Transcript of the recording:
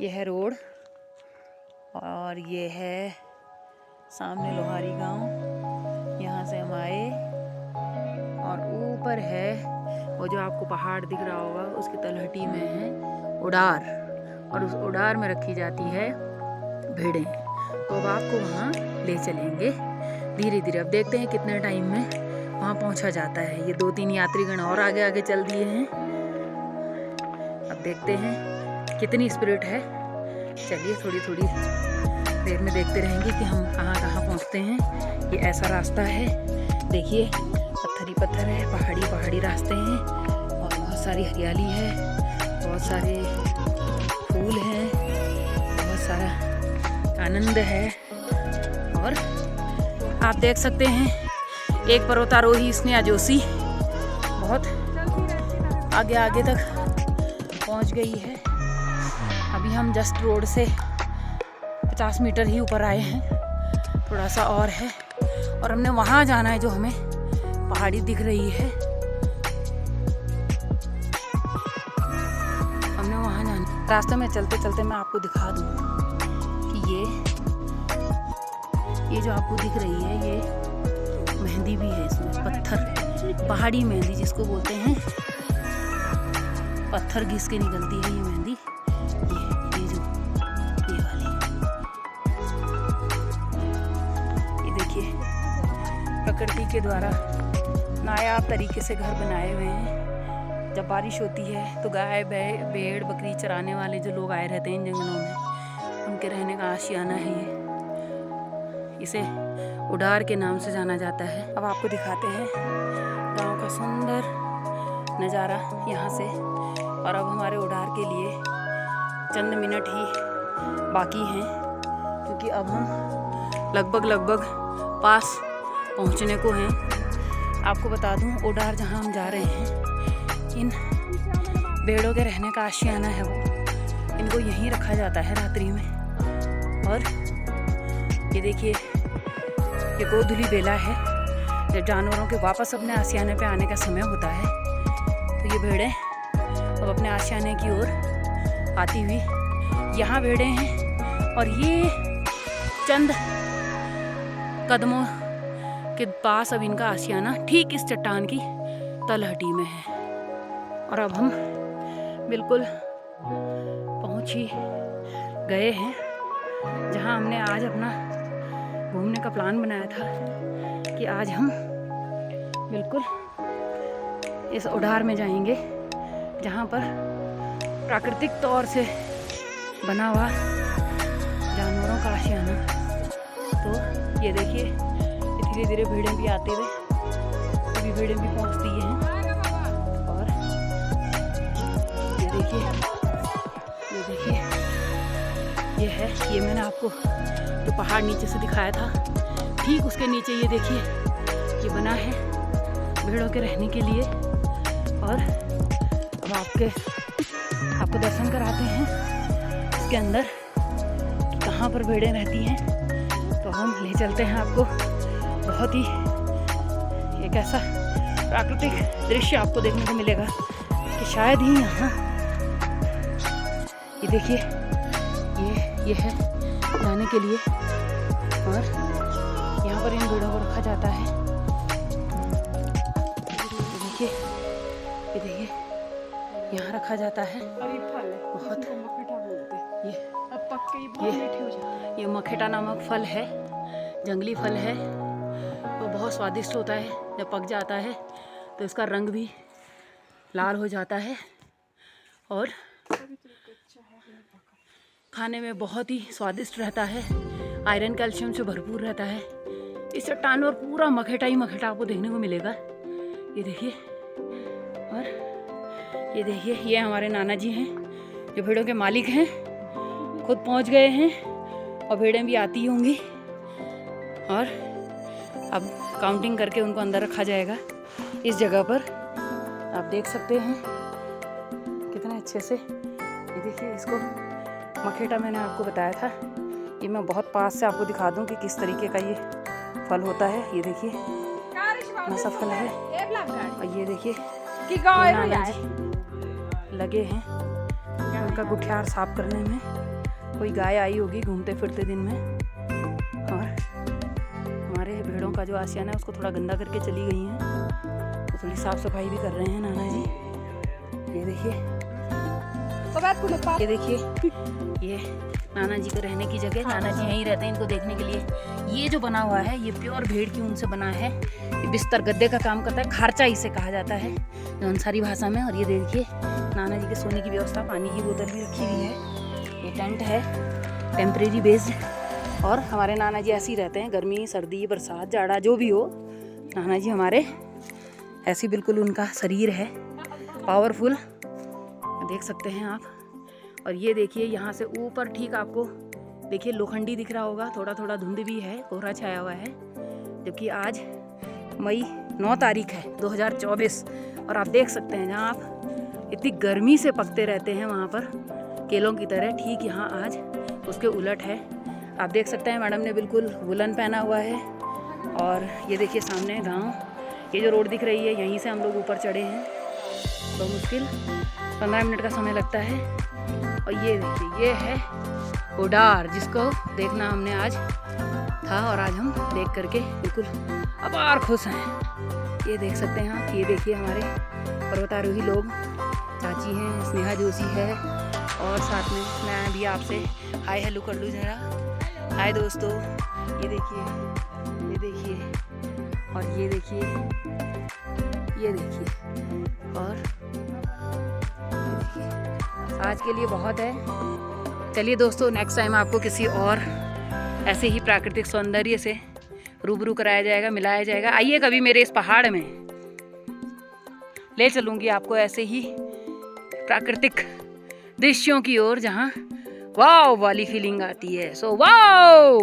ये है रोड और ये है सामने लोहारी गांव। यहाँ से हम आए और ऊपर है वो जो आपको पहाड़ दिख रहा होगा, उसकी तलहटी में है उड़ार, और उस उड़ार में रखी जाती है भेड़ें। तो अब आपको वहाँ ले चलेंगे धीरे धीरे। अब देखते हैं कितने टाइम में वहाँ पहुँचा जाता है। ये 2-3 यात्रीगण और आगे आगे चल दिए हैं। अब देखते हैं कितनी स्पिरिट है। चलिए थोड़ी थोड़ी देर में देखते रहेंगे कि हम कहाँ कहाँ पहुँचते हैं। ये ऐसा रास्ता है, देखिए पत्थर ही पत्थर है, पहाड़ी पहाड़ी रास्ते हैं और बहुत सारी हरियाली है, बहुत सारे फूल हैं, बहुत सारा आनंद है। और आप देख सकते हैं एक पर्वतारोही स्नेहा जोशी बहुत आगे आगे तक पहुंच गई है। अभी हम जस्ट रोड से 50 मीटर ही ऊपर आए हैं, थोड़ा सा और है और हमने वहाँ जाना है जो हमें पहाड़ी दिख रही है। हमने वहाँ जाना। रास्ते में चलते चलते मैं आपको दिखा दूँ कि ये जो आपको दिख रही है ये मेहंदी भी है, इसमें पत्थर, पहाड़ी मेहंदी जिसको बोलते हैं, पत्थर घिस के निकलती है ये मेहंदी। ये जो ये वाली, ये देखिए प्रकृति के द्वारा नायाब तरीके से घर बनाए हुए हैं। जब बारिश होती है तो गाय भेड़ बकरी चराने वाले जो लोग आए रहते हैं इन जंगलों में, उनके रहने का आशियाना है ये। इसे उड़ार के नाम से जाना जाता है। अब आपको दिखाते हैं गांव का सुंदर नज़ारा यहाँ से। और अब हमारे उड़ार के लिए चंद मिनट ही बाकी हैं, क्योंकि अब हम लगभग पास पहुँचने को हैं। आपको बता दूँ उड़ार जहाँ हम जा रहे हैं, इन भेड़ों के रहने का आशियाना है वो, इनको यहीं रखा जाता है रात्रि में। और ये देखिए ये गोधुली बेला है, जब जानवरों के वापस अपने आशियाने पे आने का समय होता है तो ये भेड़ें अब अपने आशियाने की ओर आती हुई यहाँ भेड़ें हैं। और ये चंद कदमों के पास अब इनका आशियाना ठीक इस चट्टान की तलहटी में है। और अब हम बिल्कुल पहुँच ही गए हैं जहाँ हमने आज अपना घूमने का प्लान बनाया था कि आज हम बिल्कुल इस उड़ार में जाएंगे जहाँ पर प्राकृतिक तौर से बना हुआ जानवरों का आशियाना। तो ये देखिए धीरे धीरे भेड़ें भी आते हुए, अभी भेड़ें भी पहुँचती हैं। और ये देखिए ये है, ये मैंने आपको जो पहाड़ नीचे से दिखाया था, ठीक उसके नीचे ये देखिए ये बना है भेड़ों के रहने के लिए। और अब आपको दर्शन कराते हैं इसके अंदर कि कहाँ पर भेड़ें रहती हैं। तो हम ले चलते हैं आपको। बहुत ही एक ऐसा प्राकृतिक दृश्य आपको देखने को मिलेगा कि शायद ही यहाँ, ये देखिए ये है जाने के लिए। और यहाँ पर इन भेड़ों को रखा जाता है। ये देखिए यहाँ रखा जाता है। बहुत ये मखेटा नामक फल है, जंगली फल है। तो बहुत स्वादिष्ट होता है। जब पक जाता है तो इसका रंग भी लाल हो जाता है और खाने में बहुत ही स्वादिष्ट रहता है। आयरन कैल्शियम से भरपूर रहता है। इस चट्टान पर पूरा मखेटा ही मखेटा आपको देखने को मिलेगा। ये देखिए, और ये देखिए ये हमारे नाना जी हैं जो भेड़ों के मालिक हैं, खुद पहुंच गए हैं और भेड़ें भी आती होंगी। और अब काउंटिंग करके उनको अंदर रखा जाएगा इस जगह पर। आप देख सकते हैं कितने अच्छे से। ये देखिए इसको मखेटा मैंने आपको बताया था, ये मैं बहुत पास से आपको दिखा दूं कि किस तरीके का ये फल होता है। ये देखिए कितना सा फल है। और ये देखिए नाना जी लगे हैं का गुठियार साफ करने में। कोई गाय आई होगी घूमते फिरते दिन में, और हमारे भेड़ों का जो आशियाना है उसको थोड़ा गंदा करके चली गई हैं, तो थोड़ी साफ सफाई भी कर रहे हैं नाना जी। ये देखिए, ये देखिए, ये नाना जी को रहने की जगह। नाना जी यहीं रहते हैं, इनको देखने के लिए। ये जो बना हुआ है ये प्योर भेड़ की ऊन से बना है। ये बिस्तर गद्दे का काम करता है, खारचा इसे कहा जाता है अंसारी भाषा में। और ये देखिए नाना जी के सोने की व्यवस्था, पानी की बोतल भी रखी हुई है। ये टेंट है टेम्परेरी बेस्ड, और हमारे नाना जी ऐसे ही रहते हैं, गर्मी सर्दी बरसात जाड़ा जो भी हो। नाना जी हमारे ऐसी बिल्कुल उनका शरीर है पावरफुल, देख सकते हैं आप। और ये देखिए यहाँ से ऊपर ठीक आपको देखिए लोखंडी दिख रहा होगा, थोड़ा थोड़ा धुंध भी है, कोहरा छाया हुआ है, जबकि आज मई 9 तारीख है 2024। और आप देख सकते हैं जहाँ आप इतनी गर्मी से पकते रहते हैं वहाँ पर केलों की तरह, ठीक यहाँ आज उसके उलट है। आप देख सकते हैं मैडम ने बिल्कुल वुलन पहना हुआ है। और ये देखिए सामने गांव, ये जो रोड दिख रही है यहीं से हम लोग ऊपर चढ़े हैं, तो मुश्किल 15 मिनट का समय लगता है। और ये देखिए ये है उडार, जिसको देखना हमने आज था, और आज हम देख करके बिल्कुल अपार खुश हैं। ये देख सकते हैं आप, ये देखिए हमारे पर्वतारोही लोग, चाची हैं, स्नेहा जोशी है, और साथ में मैं भी आपसे हाय हेलो कर लूँ ज़रा। हाय दोस्तों, ये देखिए, ये देखिए, और ये देखिए, ये देखिए, और ये देखिए। आज के लिए बहुत है। चलिए दोस्तों, नेक्स्ट टाइम आपको किसी और ऐसे ही प्राकृतिक सौंदर्य से रूबरू कराया जाएगा, मिलाया जाएगा। आइए कभी मेरे इस पहाड़ में, ले चलूँगी आपको ऐसे ही प्राकृतिक दृश्यों की ओर, जहाँ वाव वाली फीलिंग आती है। सो वाव।